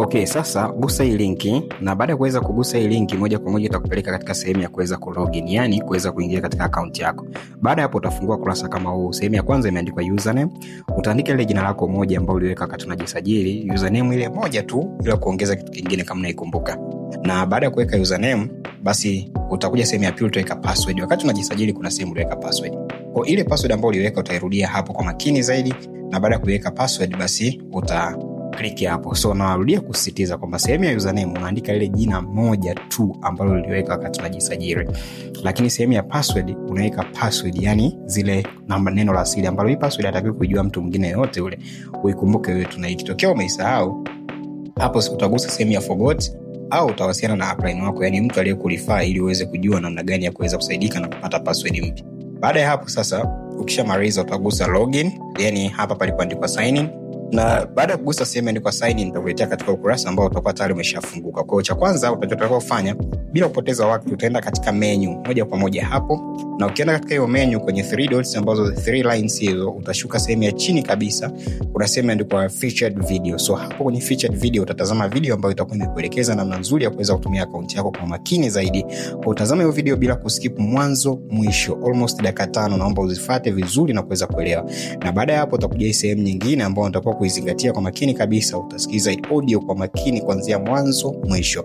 Okay, sasa gusa hii linki, na baada ya kuweza kugusa hii linki moja kwa moja itakupeleka katika sehemu ya kuweza kulogin, yani kuweza kuingia katika account yako. Baada hapo utafungua kurasa kama huu. Sehemu ya kwanza imeandikwa username. Utaandika ile jina lako moja ambalo uliweka wakati unajisajili, username ile moja tu bila kuongeza kitu kingine kama unaikumbuka. Na baada ya kuweka username, basi utakuja sehemu ya pili utaweka password. Wakati unajisajili kuna sehemu uliweka password. Kwa ile password ambayo uliweka utairudia hapo kwa makini zaidi, na baada ya kuweka password basi click hapo. So narudia kusisitiza kwamba sehemu ya username unaandika ile jina moja tu ambalo uliweka wakati unajisajili. Lakini sehemu ya password unaweka password, yani zile namba, neno la siri ambalo hii password hatakiwi kujua mtu mwingine yote ule. Uikumbuke wewe, tuna ikitokea umeisahau hapo utagusa sehemu ya forgot au utawasiliana na upline wako, yani mtu aliyekulifaa, ili uweze kujua namna gani ya kuweza kusaidika na kupata password mpya. Baada ya hapo sasa ukishamaliza utagusa login, yani hapa palipoandikwa sign in. Na baada ya kugusa sehemu imeandikwa sign in nitakuletea katika ukurasa ambao utakuwa tayari umeshafunguka. Kwa hiyo cha kwanza utachotakiwa kufanya bila kupoteza wakati, utaenda katika menu moja kwa moja hapo, na ukienda katika hiyo menu kwenye 3 dots ambazo 3 lines hizo, utashuka sehemu ya chini kabisa, kuna sehemu imeandikwa featured video. So hapo kwenye featured video utatazama video ambayo itakuwa inakuelekeza namna nzuri ya kuweza kutumia account yako kwa makini zaidi. Kwa utazama hiyo video bila kuskip mwanzo mwisho, almost dakika 5, naomba uzifuate vizuri na kuweza kuelewa. Na baada ya hapo utakuja hii sehemu nyingine ambayo utakuwa kuizingatia kwa makini kabisa, utasikiza audio kwa makini kuanzia mwanzo mwisho.